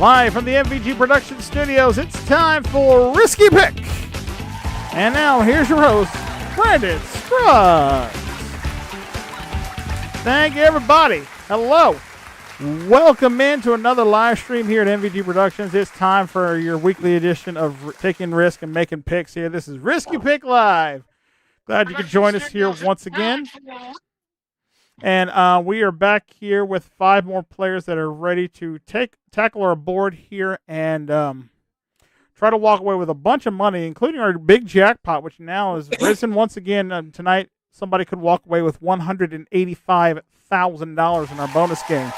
Live from the MVG Production Studios, it's time for Risky Pick. And now, here's your host, Brandon Smith. Trucks. Thank you, everybody. Hello. Welcome into another live stream here at MVG Productions. It's time for your weekly edition of Taking Risk and Making Picks here. This is Risky Pick Live. Glad you could join us here once again. And we are back here with 5 more players that are ready to tackle our board here and try to walk away with a bunch of money, including our big jackpot, which now is risen once again. Tonight, somebody could walk away with $185,000 in our bonus game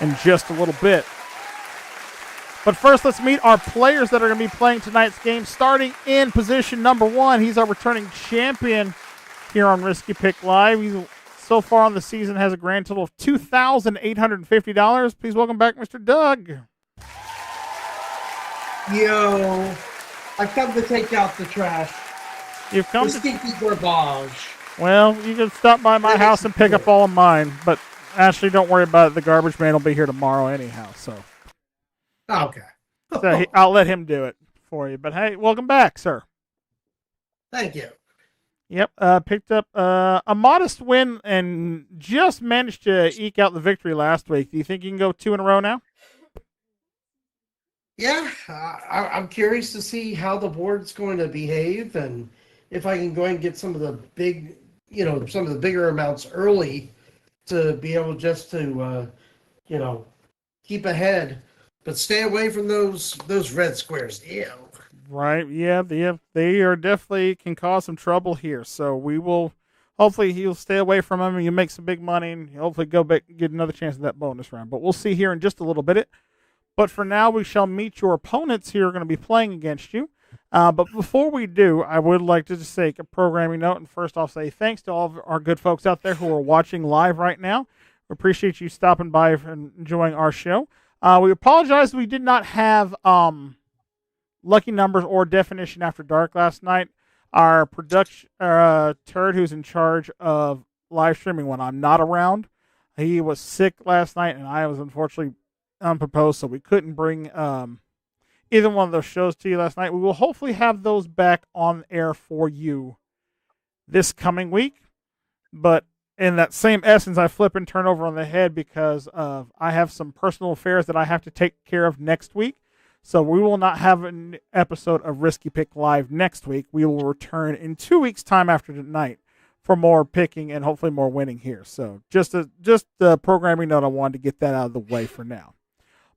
in just a little bit. But first, let's meet our players that are going to be playing tonight's game. Starting in position number 1, he's our returning champion here on Risky Pick Live. He's so far on the season has a grand total of $2,850. Please welcome back Mr. Doug. Yo, I've come to take out the trash. You've come the stinky garbage. Well, you can stop by my house and pick up all of mine, but Ashley, don't worry about it. The garbage man will be here tomorrow anyhow, so. Okay. So I'll let him do it for you. But hey, welcome back, sir. Thank you. Yep, picked up a modest win and just managed to eke out the victory last week. Do you think you can go 2 in a row now? Yeah, I'm curious to see how the board's going to behave and if I can go and get some of the big, some of the bigger amounts early to be able just to, keep ahead, but stay away from those red squares. Ew. Right, yeah, they are definitely can cause some trouble here. So we will, hopefully he'll stay away from them and you make some big money and hopefully go back and get another chance at that bonus round. But we'll see here in just a little bit. But for now, we shall meet your opponents here who are going to be playing against you. But before we do, I would like to just take a programming note and first off say thanks to all of our good folks out there who are watching live right now. We appreciate you stopping by and enjoying our show. We apologize we did not have lucky numbers or definition after dark last night. Our production turd who's in charge of live streaming when I'm not around, he was sick last night and I was unfortunately unproposed, so we couldn't bring either one of those shows to you last night. We will hopefully have those back on air for you this coming week. But in that same essence, I flip and turn over on the head because I have some personal affairs that I have to take care of next week. So we will not have an episode of Risky Pick Live next week. We will return in 2 weeks' time after tonight for more picking and hopefully more winning here. So just a programming note, I wanted to get that out of the way for now.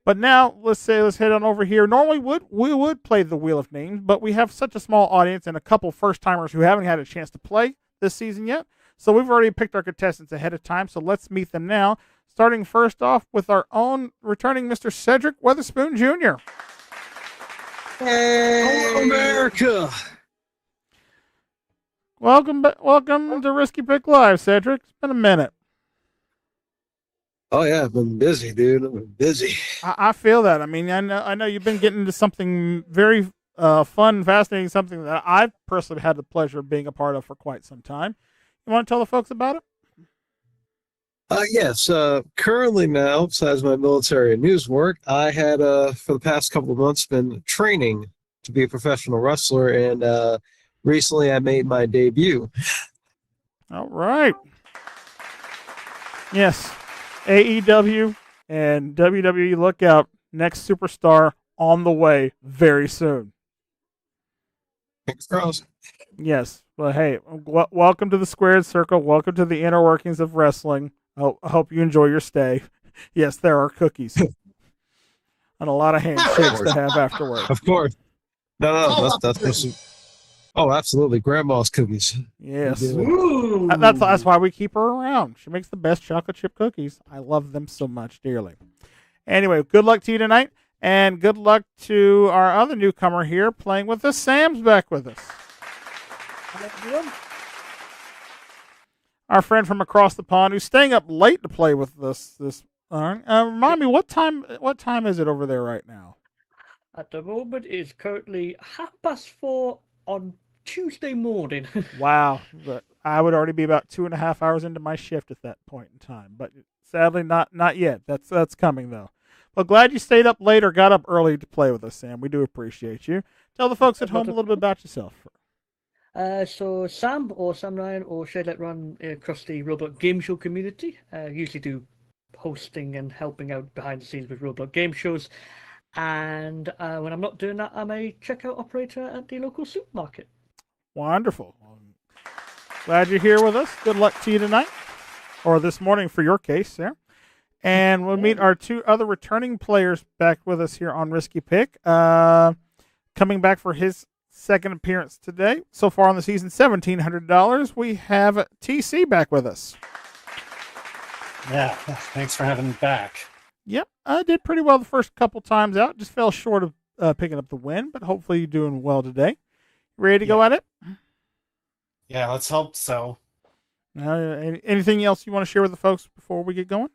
But now, let's head on over here. Normally, we would play the Wheel of Names, but we have such a small audience and a couple first-timers who haven't had a chance to play this season yet. So we've already picked our contestants ahead of time, so let's meet them now. Starting first off with our own returning Mr. Cedric Weatherspoon Jr. Hey, hello, America. Welcome to Risky Pick Live, Cedric. It's been a minute. Oh yeah, I've been busy, dude. I've been busy. I feel that. I mean, I know you've been getting into something very fun, fascinating, something that I've personally had the pleasure of being a part of for quite some time. You want to tell the folks about it? Yes. Currently now, besides my military and news work, I had for the past couple of months been training to be a professional wrestler, and recently I made my debut. All right. Yes. AEW and WWE, look out. Next superstar on the way very soon. Thanks, Charles. Yes. Well, hey, welcome to the squared circle. Welcome to the inner workings of wrestling. I hope you enjoy your stay. Yes, there are cookies. And a lot of handshakes to have afterward. Of course. No, that's oh, absolutely. Grandma's cookies. Yes. That's why we keep her around. She makes the best chocolate chip cookies. I love them so much dearly. Anyway, good luck to you tonight. And good luck to our other newcomer here playing with us. Sam's back with us. Our friend from across the pond who's staying up late to play with us this remind me, what time is it over there right now? At the moment, it's currently 4:30 on Tuesday morning. Wow. But I would already be about 2.5 hours into my shift at that point in time. But sadly, not yet. That's coming, though. Well, glad you stayed up late or got up early to play with us, Sam. We do appreciate you. Tell the folks at home a little bit about yourself. So Sam or Sam Ryan or Shed Let Run across the Roblox Game Show community usually do hosting and helping out behind the scenes with Roblox game shows. And when I'm not doing that, I'm a checkout operator at the local supermarket. Wonderful. Glad you're here with us. Good luck to you tonight, or this morning for your case there. And we'll meet our two other returning players back with us here on Risky Pick. Coming back for his second appearance today. So far on the season, $1,700. We have TC back with us. Yeah, thanks for having me back. Yep, I did pretty well the first couple times out. Just fell short of picking up the win, but hopefully you're doing well today. Ready to go at it? Yeah, let's hope so. Anything else you want to share with the folks before we get going?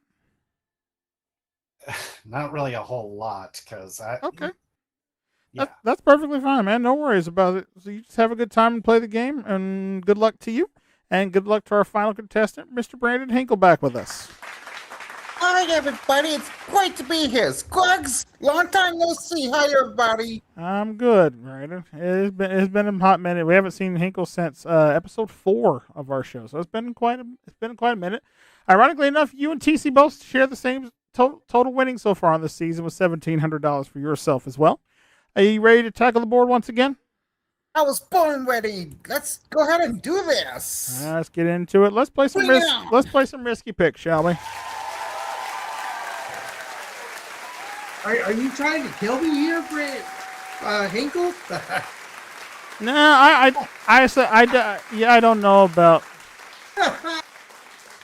Not really a whole lot, because Okay. Yeah. That's perfectly fine, man. No worries about it. So you just have a good time and play the game, and good luck to you. And good luck to our final contestant, Mr. Brandon Hinkle, back with us. Hi, everybody. It's great to be here. Squuggs, long time no see. Hi, everybody. I'm good, Brandon. It's been a hot minute. We haven't seen Hinkle since episode 4 of our show, so it's been quite a minute. Ironically enough, you and TC both share the same total winning so far on this season with $1,700 for yourself as well. Are you ready to tackle the board once again? I was born ready. Let's go ahead and do this. Let's get into it. Let's play some risky picks, shall we? Are you trying to kill me here, Hinkle? No, I don't know about.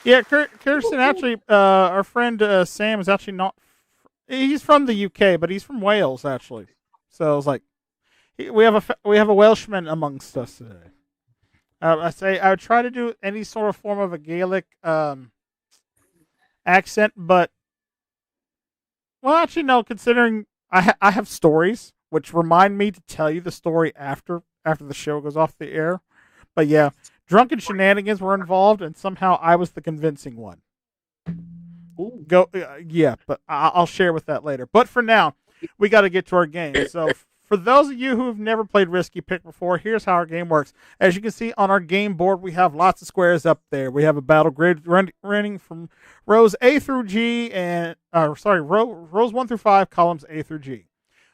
Yeah, Kirsten, actually, our friend Sam is actually not. He's from the UK, but he's from Wales, actually. So I was like, we have a Welshman amongst us today. I would try to do any sort of form of a Gaelic accent, but well, actually, no. Considering I have stories which remind me to tell you the story after the show goes off the air. But yeah, drunken shenanigans were involved, and somehow I was the convincing one. Yeah, but I'll share with that later. But for now, we got to get to our game. So for those of you who have never played Risky Pick before, here's how our game works. As you can see on our game board, we have lots of squares up there. We have a battle grid running from rows A through G, rows 1 through 5, columns A through G.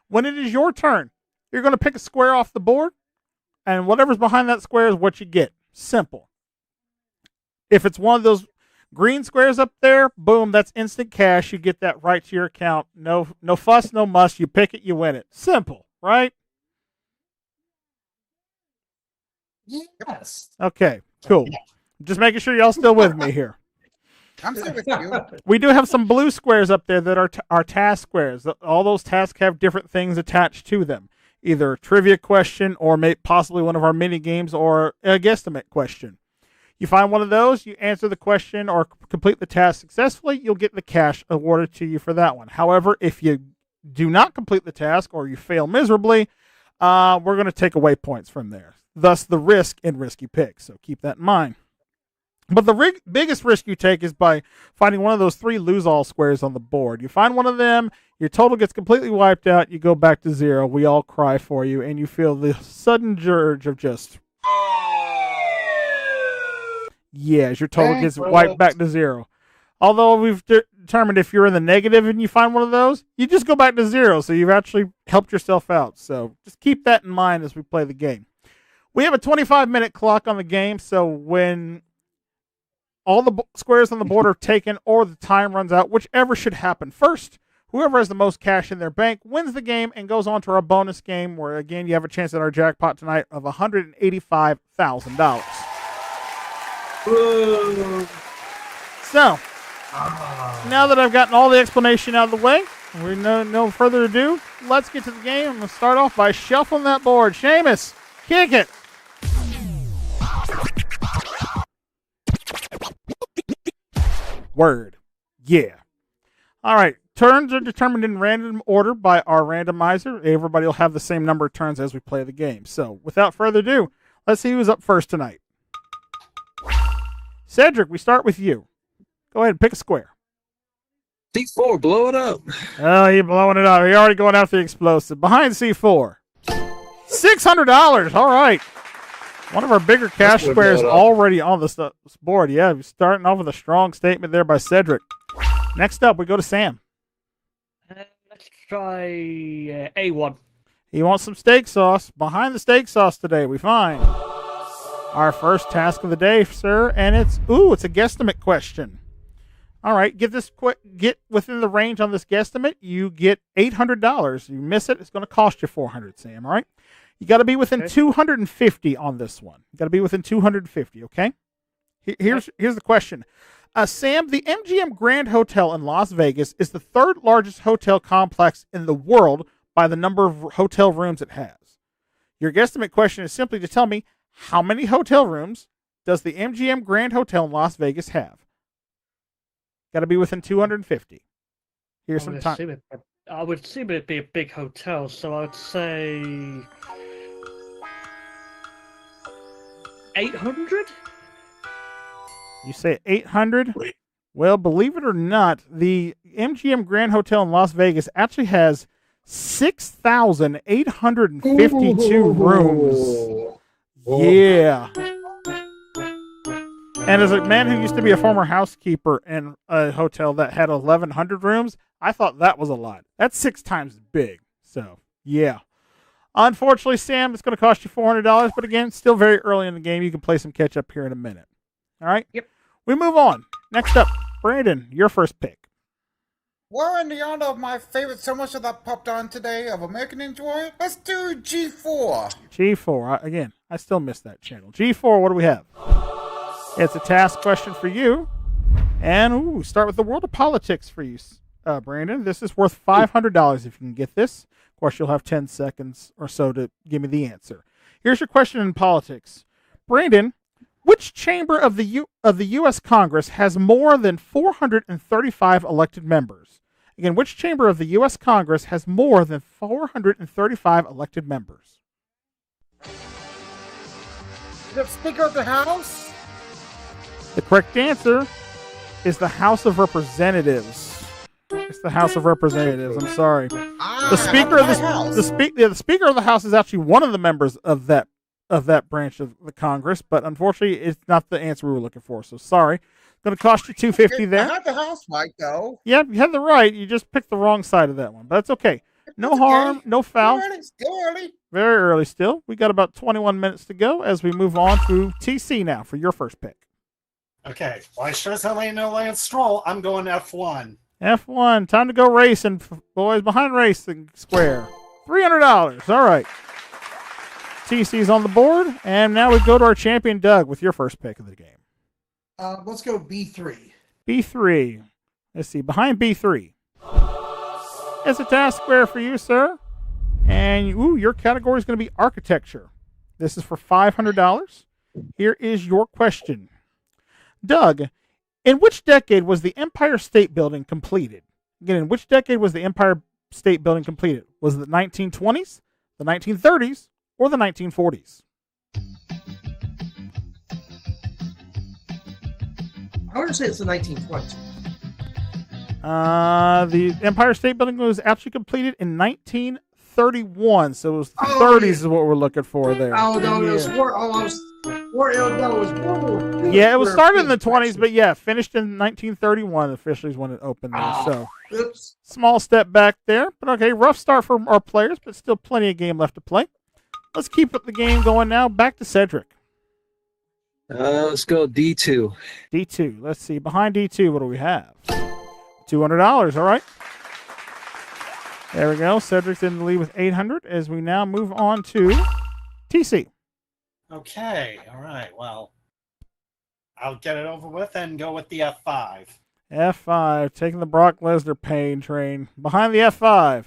When it is your turn, you're going to pick a square off the board, and whatever's behind that square is what you get. Simple. If it's one of those green squares up there, boom, that's instant cash. You get that right to your account. No fuss, no muss. You pick it, you win it. Simple, right? Yes. Okay, cool. Just making sure y'all still with me here. I'm still with you. We do have some blue squares up there that are task squares. All those tasks have different things attached to them. Either a trivia question or possibly one of our mini games or a guesstimate question. You find one of those, you answer the question or complete the task successfully, you'll get the cash awarded to you for that one. However, if you do not complete the task or you fail miserably, we're going to take away points from there. Thus, the risk in Risky Picks. So keep that in mind. But the biggest risk you take is by finding one of those 3 lose-all squares on the board. You find one of them, your total gets completely wiped out, you go back to 0, we all cry for you, and you feel the sudden urge of just... Yes, your total gets wiped back to 0. Although we've determined if you're in the negative and you find one of those, you just go back to 0, so you've actually helped yourself out. So just keep that in mind as we play the game. We have a 25-minute clock on the game, so when all the squares on the board are taken or the time runs out, whichever should happen first, whoever has the most cash in their bank wins the game and goes on to our bonus game where, again, you have a chance at our jackpot tonight of $185,000. So, now that I've gotten all the explanation out of the way, we no further ado, let's get to the game. I'm going to start off by shuffling that board. Seamus, kick it. Word. Yeah. All right. Turns are determined in random order by our randomizer. Everybody will have the same number of turns as we play the game. So, without further ado, let's see who's up first tonight. Cedric, we start with you. Go ahead and pick a square. C4, blow it up. Oh, you're blowing it up. You're already going after the explosive. Behind C4. $600. All right. One of our bigger cash That's what squares brought up. already on this board. Yeah, we're starting off with a strong statement there by Cedric. Next up, we go to Sam. Let's try A1. He wants some steak sauce. Behind the steak sauce today, we find our first task of the day, sir, and it's a guesstimate question. All right, get within the range on this guesstimate. You get $800. You miss it, it's going to cost you $400, Sam. All right, you got to be within 250 on this one. You got to be within 250. Okay. Here's the question. Sam, the MGM Grand Hotel in Las Vegas is the third largest hotel complex in the world by the number of hotel rooms it has. Your guesstimate question is simply to tell me how many hotel rooms does the MGM Grand Hotel in Las Vegas have? Got to be within 250. Here's some time. I would assume it'd be a big hotel, so I would say 800? You say 800? Well, believe it or not, the MGM Grand Hotel in Las Vegas actually has 6,852 rooms. Yeah. And as a man who used to be a former housekeeper in a hotel that had 1,100 rooms, I thought that was a lot. That's 6 times as big. So, yeah. Unfortunately, Sam, it's going to cost you $400, but again, still very early in the game. You can play some catch up here in a minute. All right? Yep. We move on. Next up, Brandon, your first pick. Well, in the honor of my favorite sandwich that popped on today of American Enjoy, let's do G4. G4. Again, I still miss that channel. G4, what do we have? It's a task question for you. And start with the world of politics for you, Brandon. This is worth $500 if you can get this. Of course, you'll have 10 seconds or so to give me the answer. Here's your question in politics. Brandon, which chamber of the U.S. Congress has more than 435 elected members? Again, which chamber of the U.S. Congress has more than 435 elected members? The Speaker of the House? The correct answer is the House of Representatives. It's the House of Representatives. I'm sorry. The Speaker of the Speaker of the House is actually one of the members of that branch of the Congress, but unfortunately, it's not the answer we were looking for. So sorry. Going to cost you $250 there. I had the House right, though. Yeah, you had the right. You just picked the wrong side of that one, but that's okay. No harm, no foul. Still early. Very early still. We got about 21 minutes to go as we move on to TC now for your first pick. Okay. Well, I sure as hell ain't no Lance Stroll. I'm going F1. F1. Time to go racing, boys. Behind racing square. $300. All right. TC's on the board, and now we go to our champion, Doug, with your first pick of the game. Let's go B3. B3. Let's see. Behind B3. It's a task square for you, sir. And your category is going to be architecture. This is for $500. Here is your question. Doug, in which decade was the Empire State Building completed? Again, in which decade was the Empire State Building completed? Was it the 1920s, the 1930s, or the 1940s? I want to say it's the 1920s. The Empire State Building was actually completed in 1931, so it was the 30s is what we're looking for there. Oh, no, it was World War II. Yeah, it was started in the 20s, but yeah, finished in 1931 officially is when it opened there. So, oops. Small step back there, but okay, rough start for our players, but still plenty of game left to play. Let's keep the game going now. Back to Cedric. Let's go D2. D2. Let's see. Behind D2, what do we have? $200. All right. There we go. Cedric's in the lead with $800 as we now move on to TC. Okay. All right. Well, I'll get it over with and go with the F5. F5. Taking the Brock Lesnar pain train. Behind the F5.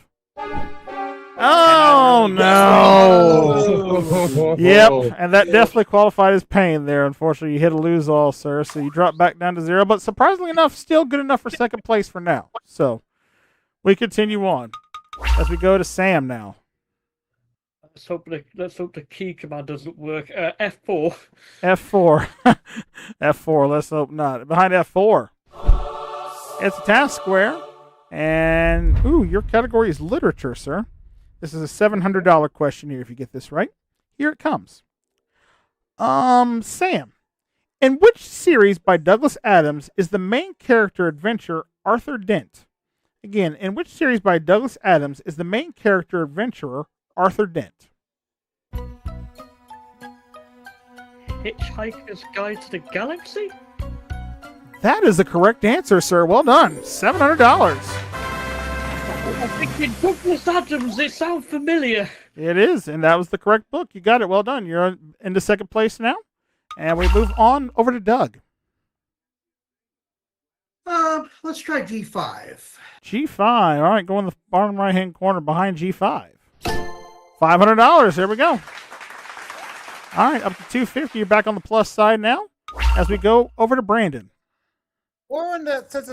Oh, no. Yep, and that definitely qualified as pain there. Unfortunately, you hit a lose all, sir, so you drop back down to 0. But surprisingly enough, still good enough for second place for now. So we continue on as we go to Sam now. Let's hope the key command doesn't work. F4. F4. F4, let's hope not. Behind F4. It's a task square. And, your category is literature, sir. This is a $700 question here if you get this right. Here it comes. Sam, in which series by Douglas Adams is the main character adventurer Arthur Dent? Again, in which series by Douglas Adams is the main character adventurer Arthur Dent? Hitchhiker's Guide to the Galaxy? That is the correct answer, sir. Well done. $700. I'm thinking Douglas Adams, they sound familiar. It is, and that was the correct book. You got it. Well done. You're into second place now. And we move on over to Doug. Let's try G5. G5. All right, go in the bottom right-hand corner behind G5. $500. There we go. All right, up to $250. You're back on the plus side now as we go over to Brandon. Well, since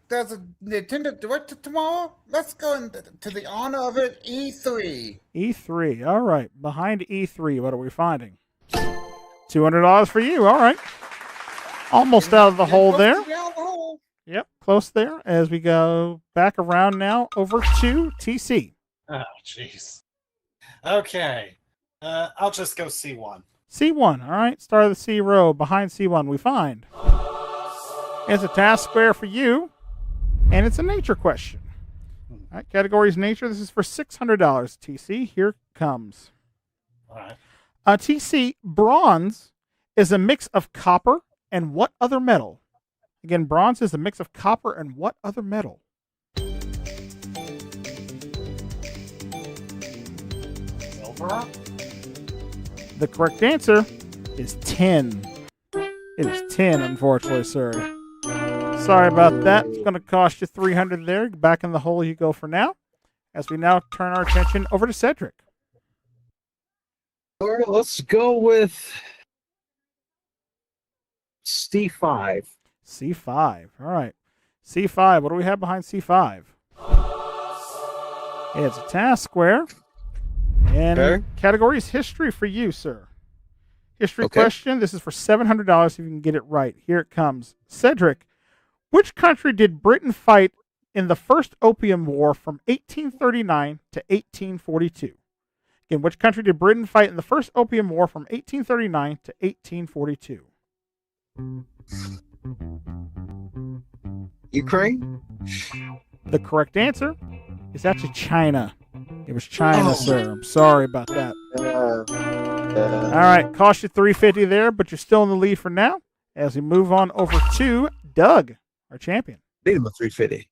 there's a Nintendo Direct tomorrow, let's go to the honor of it, E3. E3. All right, behind E3, what are we finding? $200 for you. All right. Almost out of the hole there. Yep, close there as we go back around now over to TC. Oh, jeez. Okay. I'll just go C1. C1. All right, start of the C row. Behind C1, we find. It's a task square for you, and it's a nature question. All right, category is nature. This is for $600. TC, here it comes. All right. TC, bronze is a mix of copper and what other metal? Again, bronze is a mix of copper and what other metal? Silver? The correct answer is tin. It is tin, unfortunately, sir. Sorry about that. It's going to cost you $300 there. Back in the hole you go for now. As we now turn our attention over to Cedric. All right, let's go with C5. C5. All right. C5. What do we have behind C5? It's a task square. And Okay. category is history for you, sir. History Okay. question. This is for $700 if you can get it right. Here it comes. Cedric, which country did Britain fight in the First Opium War from 1839 to 1842? Again, which country did Britain fight in the First Opium War from 1839 to 1842? Ukraine? The correct answer is actually China. It was China, sir. I'm sorry about that. All right, cost you $350 there, but you're still in the lead for now. As we move on over to Doug, our champion. Need him a 350.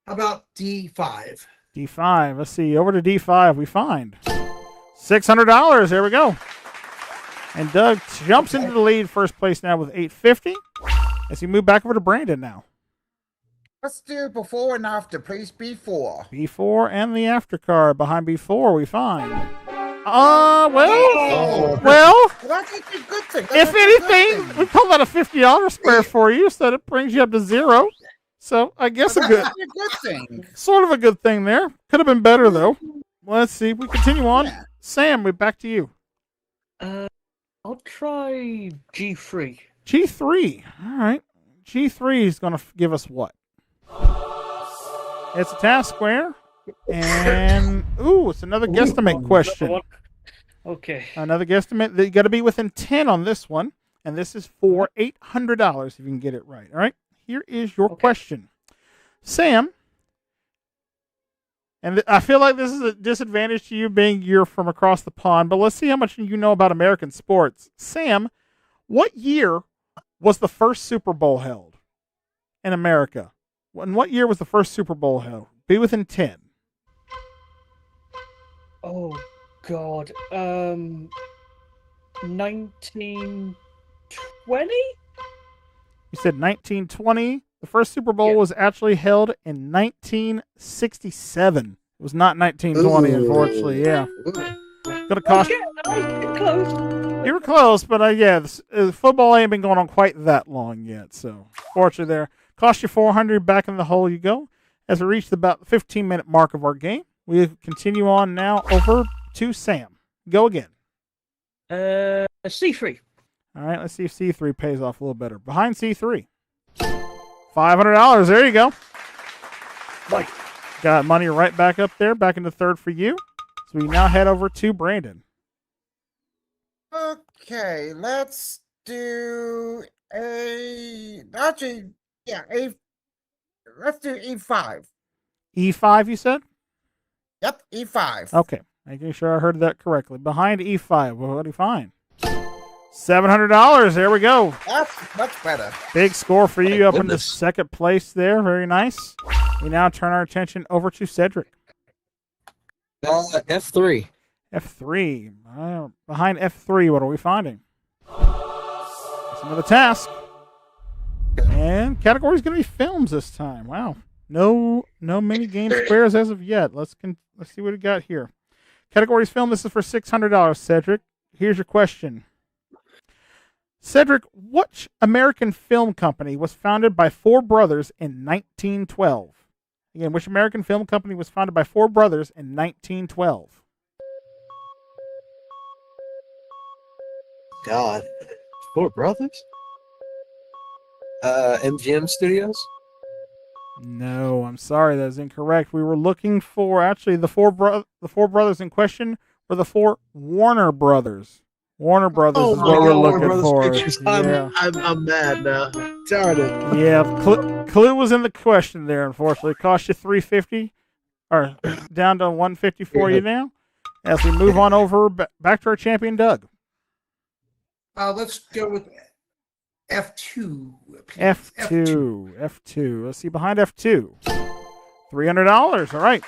How about D5? D5. Let's see. Over to D5, we find $600. There we go. And Doug jumps into the lead, first place now with $850. As we move back over to Brandon now. Let's do before and after, please. Before. B4 and the after card. Behind B4, we find. Well, Well, that's a good thing. if anything, we pulled out a $50 square for you, so that brings you up to $0. So I guess That's a good, a good thing. sort of a good thing there. Could have been better though. Let's see. We continue on. Yeah. Sam, we're back to you. I'll try G3. G3. All right. G3 is going to give us what? It's a task square. And, it's another guesstimate question. Okay. Another guesstimate. You got to be within 10 on this one. And this is for $800 if you can get it right. All right. Here is your question. Sam, and I feel like this is a disadvantage to you being you're from across the pond, but let's see how much you know about American sports. Sam, what year was the first Super Bowl held in America? And what year was the first Super Bowl held? Be within 10. Oh, God. 1920? You said 1920. The first Super Bowl was actually held in 1967. It was not 1920, unfortunately. Yeah. Gonna cost. Close. You were close, but football ain't been going on quite that long yet. So, fortunately, there cost you $400. Back in the hole you go. As we reach about the 15-minute mark of our game, we continue on now over to Sam. Go again. C3. All right, let's see if C3 pays off a little better. Behind C3, $500. There you go. Right. Got money right back up there, back into third for you. So we now head over to Brandon. Okay, let's do a actually, yeah, let's do E5. E5, you said? Yep, E5. Okay, making sure I heard that correctly. Behind E5, what do you find? $700. There we go. That's much better. Big score for you My up into goodness. second place there. Very nice. We now turn our attention over to Cedric. F3. F3. Behind F3, what are we finding? It's another task. And category is going to be films this time. Wow. No mini game squares as of yet. Let's see what we got here. Category is film. This is for $600, Cedric. Here's your question. Cedric, which American film company was founded by four brothers in 1912? Again, which American film company was founded by four brothers in 1912? God. Four brothers? MGM Studios? No, I'm sorry, that is incorrect. We were looking for actually the four brothers in question were the four Warner Brothers. Warner Brothers is what we're looking for. Yeah, I'm mad now. Darn it. yeah. Clue was in the question there. Unfortunately, cost you $350, or down to $150 for you now. As we move on over back to our champion, Doug. Let's go with F2. Please. F2. Let's see behind F2. $300. All right.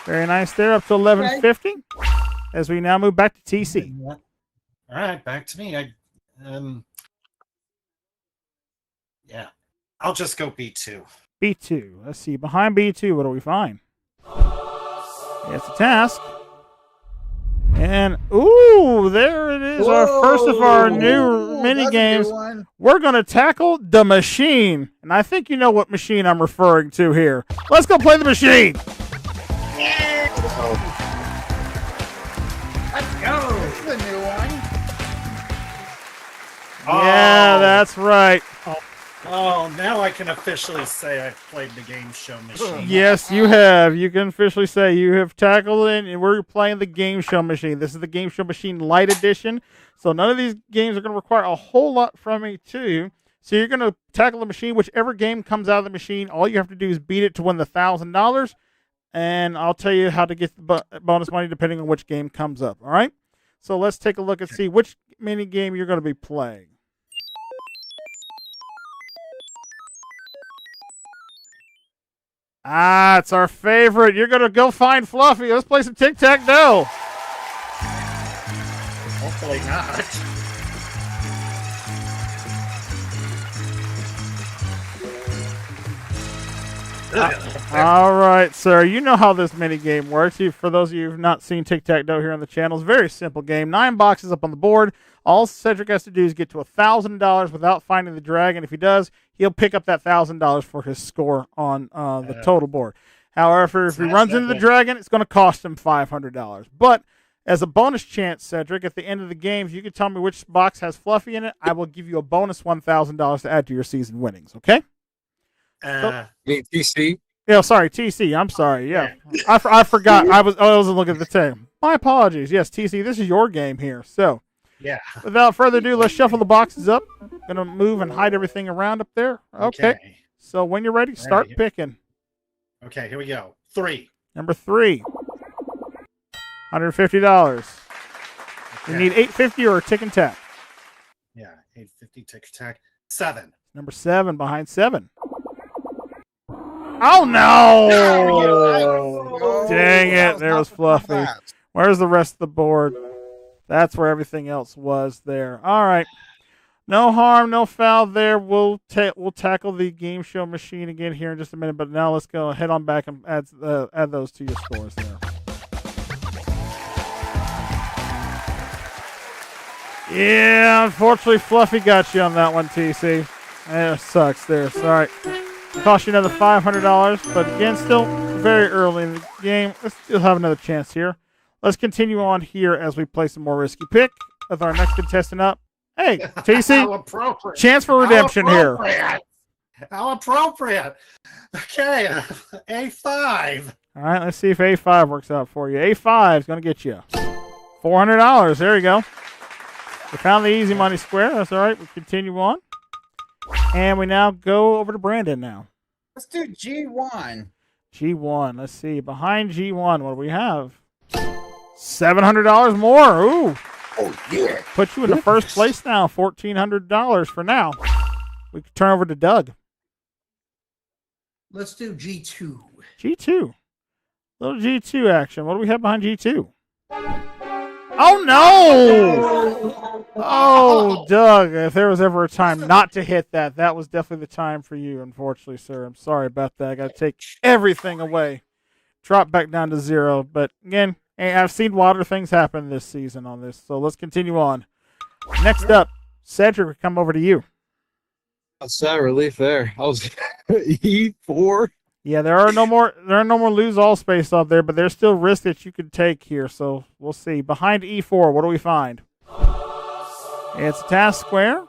Very nice there. Up to $1150. As we now move back to TC. All right, back to me. Yeah, I'll just go B2. B2. Let's see. Behind B2, what do we find? It's a task. And, ooh, there it is. Our first of our new mini games. We're going to tackle the machine. And I think you know what machine I'm referring to here. Let's go play the machine. Let's go. This is the new one. Yeah, that's right. Oh, now I can officially say I've played the game show machine. Yes, you have. You can officially say you have tackled it, and we're playing the Game Show Machine. This is the Game Show Machine Lite Edition. So none of these games are going to require a whole lot from me, too. So you're going to tackle the machine. Whichever game comes out of the machine, all you have to do is beat it to win the $1,000. And I'll tell you how to get the bonus money depending on which game comes up. All right? So let's take a look and see which mini game you're going to be playing. It's our favorite. You're going to go find Fluffy. Let's play some tic-tac-toe. Hopefully not. All right, sir. You know how this mini game works. For those of you who've not seen tic-tac-toe here on the channel, it's a very simple game. 9 boxes up on the board. All Cedric has to do is get to $1,000 without finding the dragon. If he does, he'll pick up that $1,000 for his score on the total board. However, if he runs into the dragon, it's going to cost him $500. But as a bonus chance, Cedric, at the end of the game, if you can tell me which box has Fluffy in it, I will give you a bonus $1,000 to add to your season winnings. Okay? TC? Yeah, sorry, TC. I'm sorry. Yeah, I forgot. I wasn't looking at the time. My apologies. Yes, TC, this is your game here. So, yeah. Without further ado, let's shuffle the boxes up. Gonna move and hide everything around up there. Okay. So when you're ready, start picking. Okay, here we go. 3. Number 3. $150. Okay. You need $850 or a tick and tack. Yeah, 850 tick tack. 7. Number 7 behind 7. Oh no! Dang it! There was Fluffy. Where's the rest of the board? That's where everything else was there. All right. No harm, no foul there. We'll tackle the game show machine again here in just a minute. But now let's go head on back and add those to your scores there. Yeah, unfortunately, Fluffy got you on that one, TC. It sucks there. Sorry. Cost you another $500, but again, still very early in the game. Let's still have another chance here. Let's continue on here as we play some more risky pick with our next contestant up. Hey, TC, chance for redemption here. How appropriate. Okay, A5. All right, let's see if A5 works out for you. A5 is going to get you $400. There you go. We found the easy money square. That's all right. We continue on. And we now go over to Brandon now. Let's do G1. G1. Let's see. Behind G1, what do we have? $700 more. Ooh. Oh, yeah. Put you in the first place now. $1,400 for now. We can turn over to Doug. Let's do G2. G2. Little G2 action. What do we have behind G2? Oh, no! Oh, Doug, if there was ever a time not to hit that, that was definitely the time for you, unfortunately, sir. I'm sorry about that. I got to take everything away. Drop back down to 0. But, again, I've seen wilder things happen this season on this, so let's continue on. Next up, Cedric, we come over to you. A sad relief there. I was E4. Yeah, there are no more lose all space out there, but there's still risks that you could take here, so we'll see. Behind E4, what do we find? It's a task square.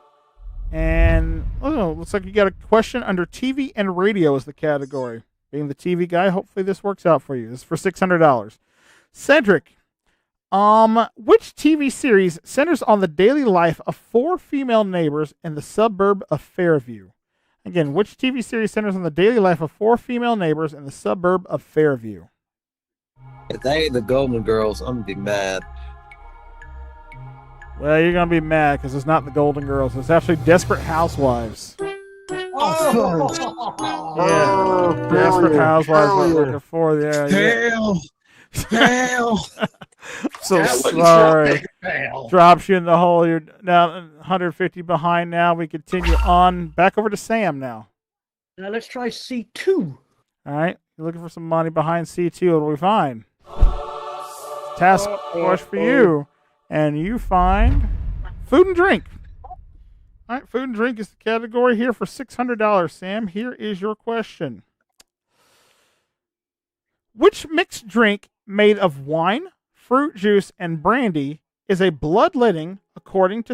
And looks like you got a question under TV and radio is the category. Being the TV guy, hopefully this works out for you. This is for $600. Cedric, which TV series centers on the daily life of 4 female neighbors in the suburb of Fairview? Again, which TV series centers on the daily life of 4 female neighbors in the suburb of Fairview? If they ain't the Golden Girls, I'm gonna be mad. Well, you're going to be mad because it's not the Golden Girls. It's actually Desperate Housewives. Oh, Yeah. Desperate Housewives we're looking for. Yeah. Hell. Hell. So That was a sorry. big fail. Drops you in the hole. You're now 150 behind now. We continue on. Back over to Sam now. Now let's try C2. All right. You're looking for some money behind C2. What do we find? Task force for you. And you find food and drink. All right. Food and drink is the category here for $600. Sam, here is your question. Which mixed drink made of wine, fruit juice, and brandy is a bloodletting according to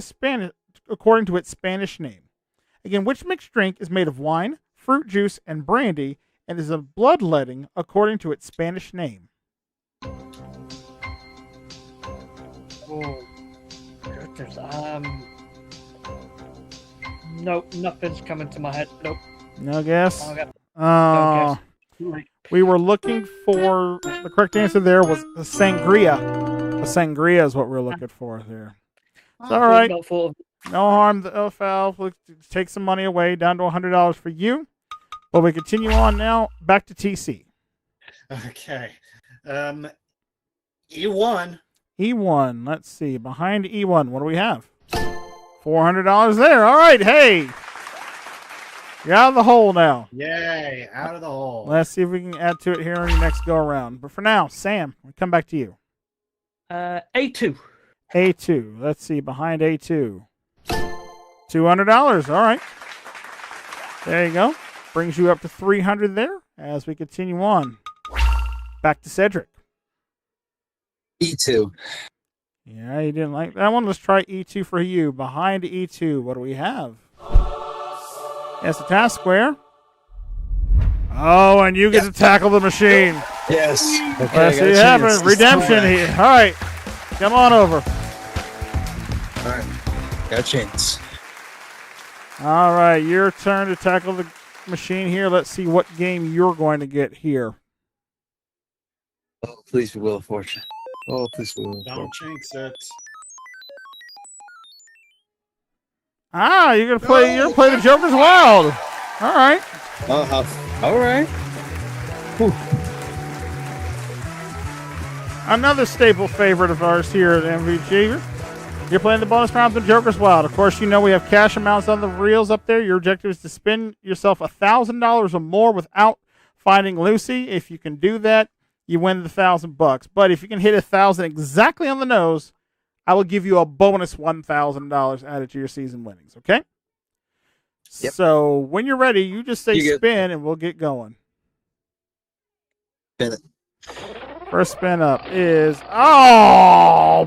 its Spanish name? Again, which mixed drink is made of wine, fruit juice, and brandy and is a bloodletting according to its Spanish name? Oh, goodness. Nope, nothing's coming to my head. Nope. No guess? I got Oh, no guess. we were looking for the correct answer there was a sangria. A sangria is what we're looking for there. It's all right. Not thought of- No harm, no foul. We'll take some money away, down to $100 for you. But we continue on now. Back to TC. Okay. E1. E1. Let's see. Behind E1, what do we have? $400 there. All right. Hey. You're out of the hole now. Yay, out of the hole. Let's see if we can add to it here on your next go around. But for now, Sam, we come back to you. A2. A2. Let's see. Behind A2. $200. All right. There you go. Brings you up to $300 there as we continue on. Back to Cedric. E2. Yeah, you didn't like that one. Let's try E2 for you. Behind E2, what do we have? Yes, a task square. Oh, and you get to tackle the machine. Yes. Okay, Let's see what happens. Redemption here. All right. Come on over. All right. Got a chance. All right. Your turn to tackle the machine here. Let's see what game you're going to get here. Oh, please be Wheel of Fortune. Oh, please be Wheel of Don't Fortune. jinx it. Ah, you're gonna play the Joker's Wild. All right. All right. Whew. Another staple favorite of ours here at MVG. You're playing the bonus round of the Joker's Wild. Of course, you know we have cash amounts on the reels up there. Your objective is to spend yourself $1,000 or more without finding Lucy. If you can do that, you win the $1,000. But if you can hit 1,000 exactly on the nose, I will give you a bonus $1,000 added to your season winnings. Okay? Yep. So when you're ready, you just say spin, and we'll get going. Spin it. First spin up is boo! Are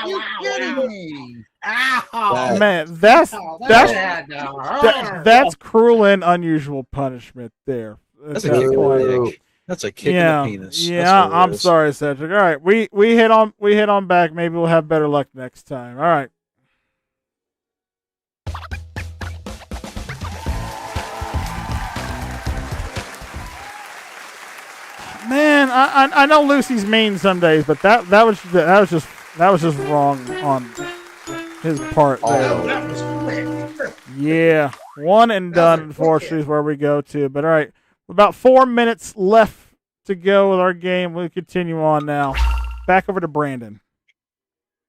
you kidding me? Ow! Oh, Man, that's Yeah, no. that's cruel and unusual punishment there. At That's a that kick in point. the dick. That's a kick in the penis. Yeah, That's what it I'm is. sorry, Cedric. All right, we hit on back. Maybe we'll have better luck next time. All right. Man, I know Lucy's mean some days, but that was just wrong on his part there. Oh, that was quick. Yeah, one and That was done. a quick Unfortunately, hit. is where we go to. But all right, about 4 minutes left to go with our game. We'll continue on now. Back over to Brandon.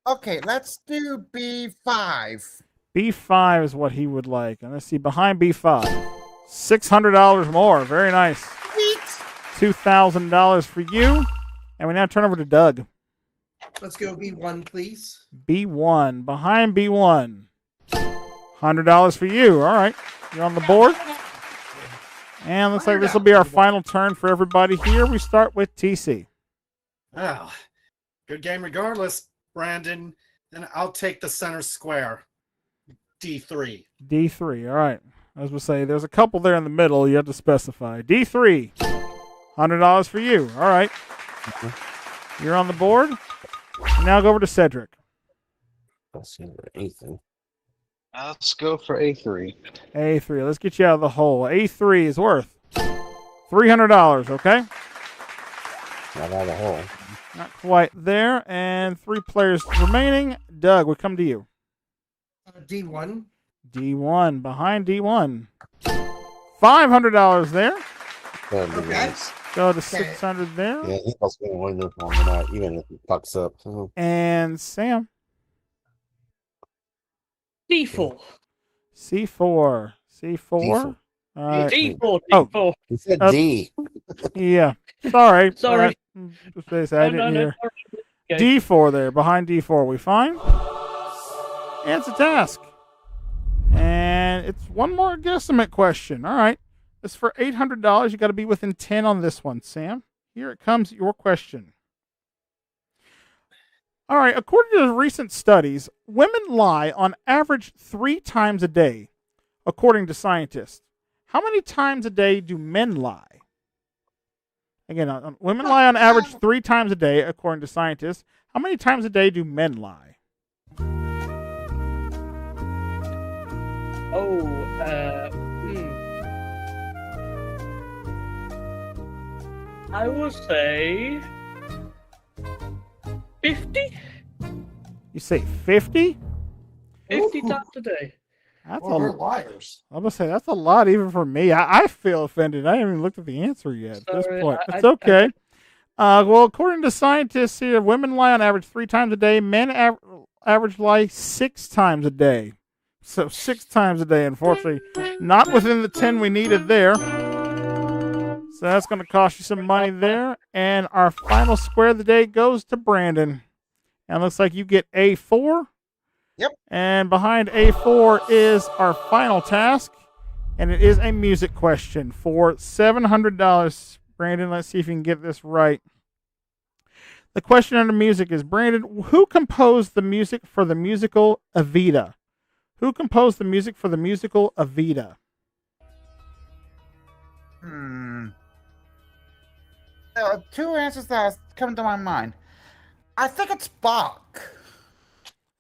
Okay, let's do B5. B5 is what he would like, and let's see behind B5, $600 more. Very nice. Sweet. $2,000 for you, and we now turn over to Doug. Let's go B1, please. B1 behind B1, $100 for you. All right, you're on the board. And looks like this will be our final turn for everybody here. We start with TC. well, good game regardless, Brandon. And I'll take the center square. D3. D3. All right. As we say, there's a couple there in the middle. You have to specify. D3. $100 for you. All right. You're on the board. Now go over to Cedric. Let's see anything. Let's go for A3. A3. Let's get you out of the hole. A3 is worth $300. Okay. Not out of the hole. Not quite there. And 3 players remaining. Doug, we come to you. D1. D1. Behind D1. $500 there. That'd be Okay. nice. Go to 600 there. Yeah, he was going to win this one tonight, even if he fucks up. So. And Sam. D4. C4. C4. All right. D4. Oh. D4. He said D. Yeah. Sorry. Sorry. All right. Just say I didn't hear. sorry. D4 there. Behind D4. We fine? And it's a task. And it's one more guesstimate question. All right. It's for $800. You got to be within 10 on this one, Sam. Here it comes, your question. All right. According to recent studies, women lie on average 3 times a day, according to scientists. How many times a day do men lie? Again, women lie on average 3 times a day, according to scientists. How many times a day do men lie? Oh, I will say 50? You say 50? 50 Ooh. times a day. That's Well, we're a. liars. I'm gonna say that's a lot, even for me. I feel offended. I haven't even looked at the answer yet at this Sorry, point. I- It's okay. Well, according to scientists here, women lie on average 3 times a day. Men average lie 6 times a day. So 6 times a day, unfortunately, not within the 10 we needed there. So that's going to cost you some money there. And our final square of the day goes to Brandon. And it looks like you get A4. Yep. And behind A4 is our final task. And it is a music question for $700. Brandon, let's see if you can get this right. The question under music is, Brandon, who composed the music for the musical Evita? Who composed the music for the musical Evita? There are 2 answers that come to my mind. I think it's Bach.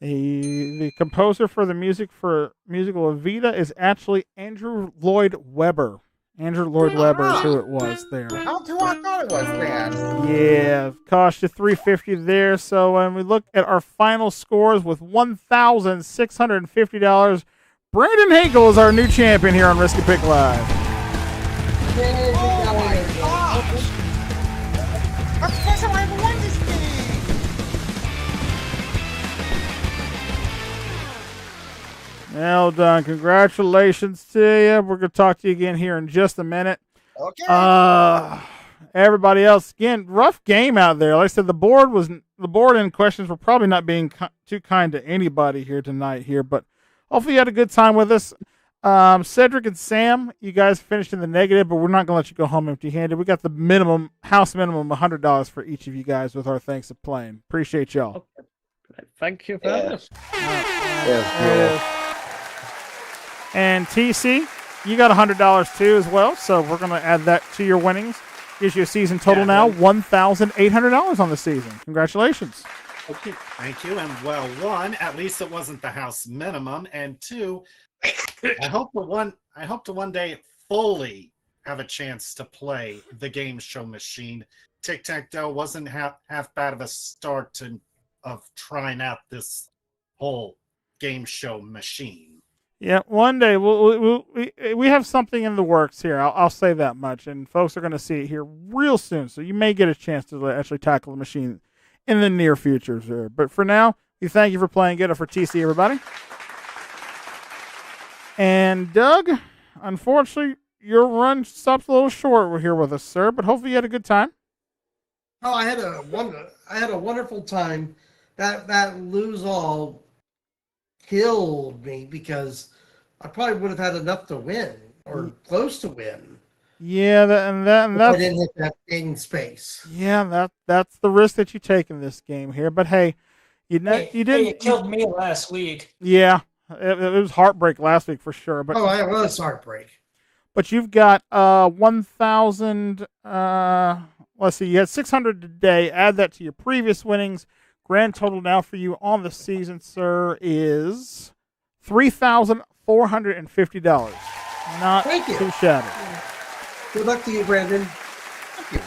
The composer for the music for musical Evita is actually Andrew Lloyd Webber. Andrew Lloyd Webber is who it was there. That's who I thought it was then. Yeah, cost you $350 there. So when we look at our final scores with $1,650, Brandon Hagel is our new champion here on Risky Pick Live. Oh my gosh! That's the first time I ever won this game! Well done. Congratulations to you. We're going to talk to you again here in just a minute. Okay. Everybody else, again, rough game out there. Like I said, the board and questions were probably not being too kind to anybody here tonight here, but hopefully you had a good time with us. Cedric and Sam, you guys finished in the negative, but we're not going to let you go home empty-handed. We got the house minimum $100 for each of you guys with our thanks of playing. Appreciate y'all. Okay. Thank you for having us. And TC, you got $100 too as well, so we're going to add that to your winnings. Gives you a season total now $1,800 on the season. Congratulations. Thank you. And well, one, at least it wasn't the house minimum, and two, I hope to one day fully have a chance to play the game show machine. Tic-tac-toe wasn't half bad of a start of trying out this whole game show machine. Yeah, one day we have something in the works here. I'll say that much, and folks are going to see it here real soon. So you may get a chance to actually tackle the machine in the near future, sir. But for now, we thank you for playing. Get it for TC, everybody. And Doug, unfortunately, your run stops a little short here with us, sir. But hopefully you had a good time. Oh, I had a wonderful time. That lose all killed me because I probably would have had enough to win or close to win. Yeah, if I didn't hit that gain space. Yeah, that's the risk that you take in this game here. But hey, you didn't. It killed me last week. Yeah, it was heartbreak last week for sure. But it was heartbreak. But you've got 1,000. Let's see, you had 600 today. Add that to your previous winnings. Grand total now for you on the season, sir, is $3,450. Not too shabby. Good luck to you, Brandon. Thank you.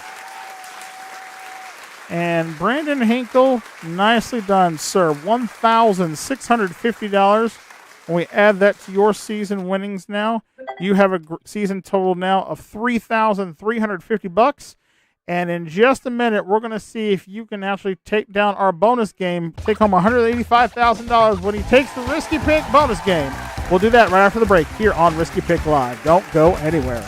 And Brandon Hinkle, nicely done, sir. $1,650. When we add that to your season winnings now, you have a season total now of $3,350. And in just a minute, we're going to see if you can actually take down our bonus game, take home $185,000 when he takes the Risky Pick bonus game. We'll do that right after the break here on Risky Pick Live. Don't go anywhere.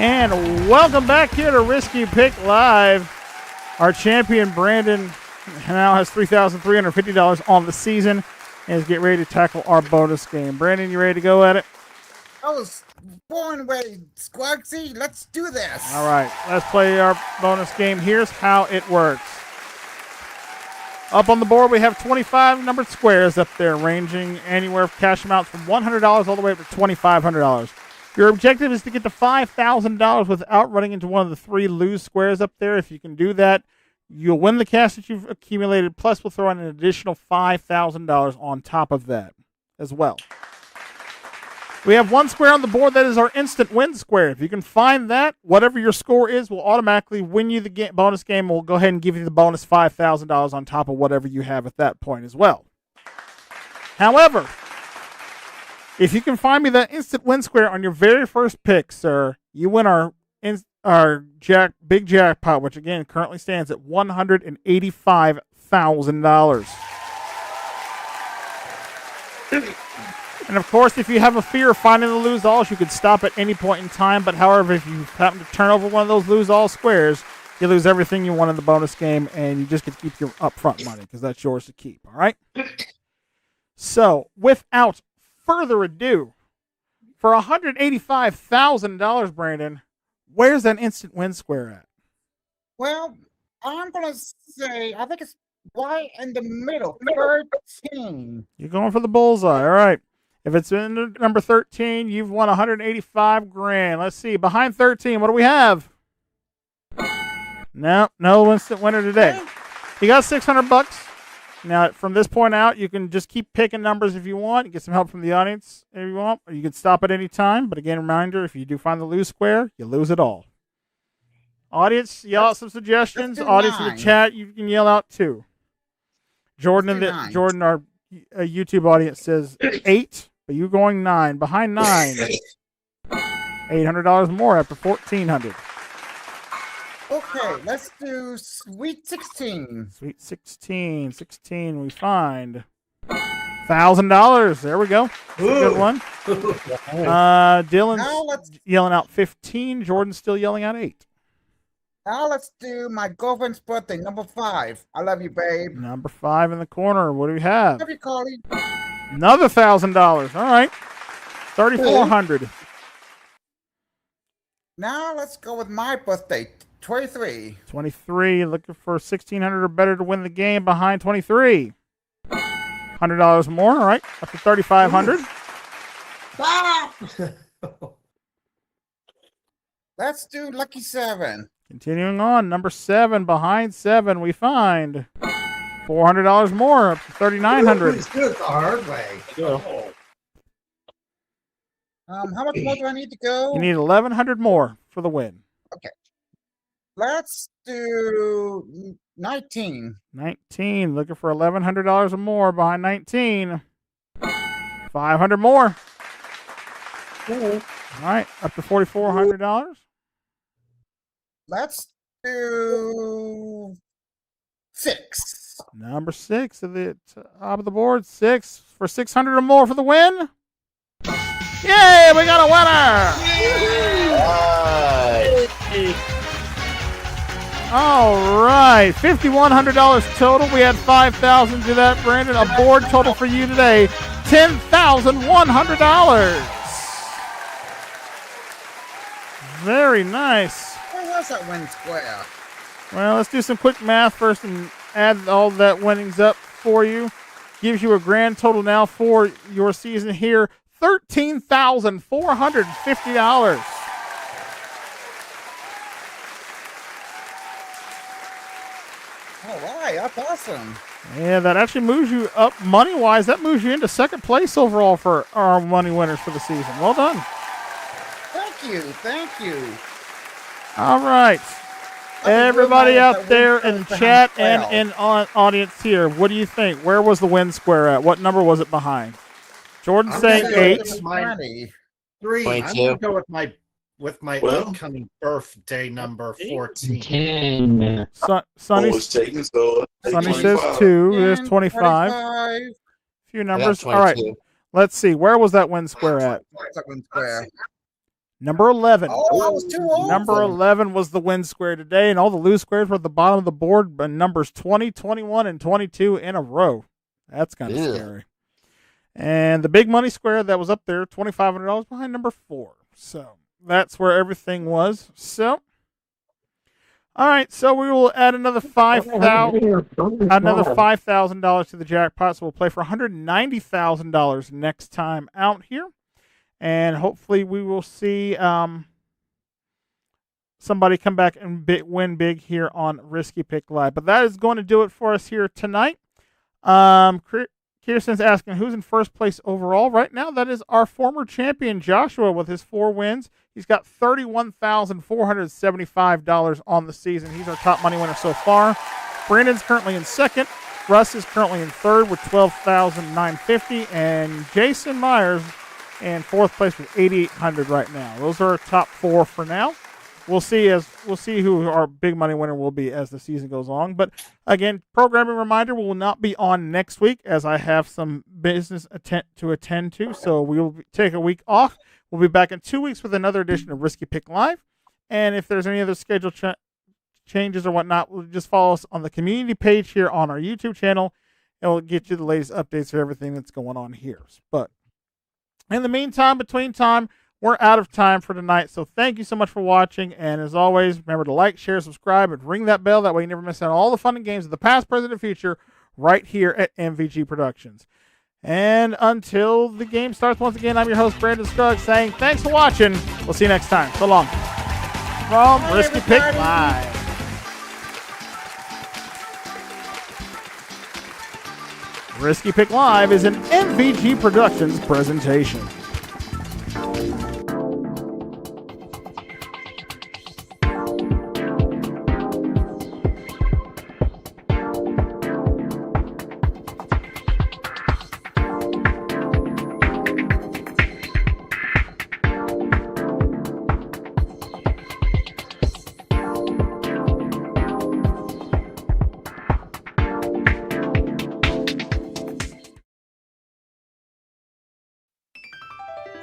And welcome back here to Risky Pick Live. Our champion, Brandon, now has $3,350 on the season and is getting ready to tackle our bonus game. Brandon, you ready to go at it? I was born ready, Squagsy. Let's do this. All right, let's play our bonus game. Here's how it works. Up on the board, we have 25 numbered squares up there, ranging anywhere from cash amounts from $100 all the way up to $2,500. Your objective is to get to $5,000 without running into one of the 3 lose squares up there. If you can do that, you'll win the cash that you've accumulated, plus we'll throw in an additional $5,000 on top of that as well. We have 1 square on the board that is our instant win square. If you can find that, whatever your score is will automatically win you the bonus game. We'll go ahead and give you the bonus $5,000 on top of whatever you have at that point as well. However, if you can find me that instant win square on your very first pick, sir, you win our big jackpot, which again currently stands at $185,000. And of course, if you have a fear of finding the lose-alls, you could stop at any point in time. But however, if you happen to turn over one of those lose-all squares, you lose everything you won in the bonus game, and you just get to keep your upfront money because that's yours to keep. All right. So, without further ado, for $185,000, Brandon, where's that instant win square at? Well, I'm gonna say I think it's right in the middle, 13. You're going for the bullseye. All right. If it's in number 13, you've won $185,000. Let's see. Behind 13, what do we have? No instant winner today. You got $600. Now, from this point out, you can just keep picking numbers if you want. You get some help from the audience if you want, or you can stop at any time. But again, reminder, if you do find the lose square, you lose it all. Audience, yell out some suggestions. Audience in the chat, you can yell out too. Jordan, our YouTube audience says 8, but you're going 9. Behind 9, $800 more after $1,400. Okay, let's do Sweet 16. Sweet 16, we find $1,000. There we go. That's a good one. Dylan's yelling out 15. Jordan's still yelling out 8. Now let's do my girlfriend's birthday, number 5. I love you, babe. Number 5 in the corner. What do we have? Love you, Carly. Another $1,000. All right. $3,400. Now let's go with my birthday, 23. 23. Looking for 1,600 or better to win the game. Behind 23. $100 more. All right. Up to 3,500. Let's do lucky 7. Continuing on, number 7. Behind 7, we find $400 more, up to 3,900. Let's do it the hard way. How much more do I need to go? You need 1,100 more for the win. Okay. Let's do 19. 19, looking for $1,100 or more. Behind 19, 500 more. All right, up to $4,400. Let's do 6. Number 6 at the top of the board. 6 for 600 or more for the win. Yay, we got a winner! All right, $5,100 total. We had $5,000 to that, Brandon. A board total for you today, $10,100. Very nice. Where was that win square? Well, let's do some quick math first and add all that winnings up for you. Gives you a grand total now for your season here, $13,450. All right, that's awesome. Yeah, that actually moves you up money-wise. That moves you into second place overall for our money winners for the season. Well done. Thank you. All right. Everybody out there in chat and in audience here, what do you think? Where was the win square at? What number was it behind? Jordan saying 8. 3. I'm going to go with my upcoming birthday number 14. Sonny says 2. There's 25. A few numbers. All right. Let's see. Where was that win square at? Number 11. Oh, I was too old. Number for 11 was the win square today, and all the lose squares were at the bottom of the board, but numbers 20, 21, and 22 in a row. That's kind of Yeah. scary. And the big money square that was up there, $2,500 behind number 4. So that's where everything was. So, all right. So we will add another $5,000 to the jackpot. So we'll play for $190,000 next time out here, and hopefully we will see somebody come back and win big here on Risky Pick Live. But that is going to do it for us here tonight. Kirsten's asking who's in first place overall right now. That is our former champion Joshua with his 4 wins. He's got $31,475 on the season. He's our top money winner so far. Brandon's currently in second. Russ is currently in third with $12,950, and Jason Myers in fourth place with $8,800 right now. Those are our top 4 for now. We'll see who our big money winner will be as the season goes on. But again, programming reminder: we will not be on next week as I have some business to attend to. So we will take a week off. We'll be back in 2 weeks with another edition of Risky Pick Live. And if there's any other schedule changes or whatnot, we'll just follow us on the community page here on our YouTube channel, and we'll get you the latest updates for everything that's going on here. But in the meantime, between time, we're out of time for tonight, so thank you so much for watching, and as always, remember to like, share, subscribe, and ring that bell. That way you never miss out on all the fun and games of the past, present, and future right here at MVG Productions. And until the game starts once again, I'm your host, Brandon Scruggs, saying thanks for watching. We'll see you next time. So long. From Risky Pick Live. Risky Pick Live is an MVG Productions presentation.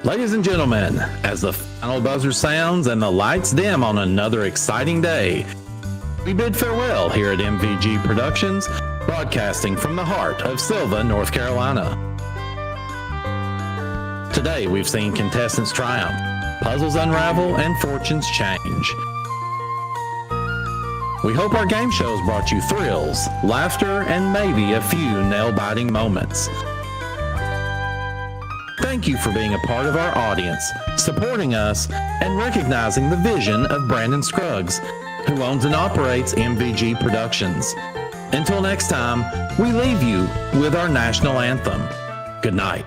Ladies and gentlemen, as the final buzzer sounds and the lights dim on another exciting day, we bid farewell here at MVG Productions, broadcasting from the heart of Silva, North Carolina. Today we've seen contestants triumph, puzzles unravel, and fortunes change. We hope our game shows brought you thrills, laughter, and maybe a few nail-biting moments. Thank you for being a part of our audience, supporting us, and recognizing the vision of Brandon Scruggs, who owns and operates MVG Productions. Until next time, we leave you with our national anthem. Good night.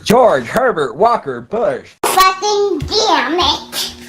George Herbert Walker Bush. button, damn it!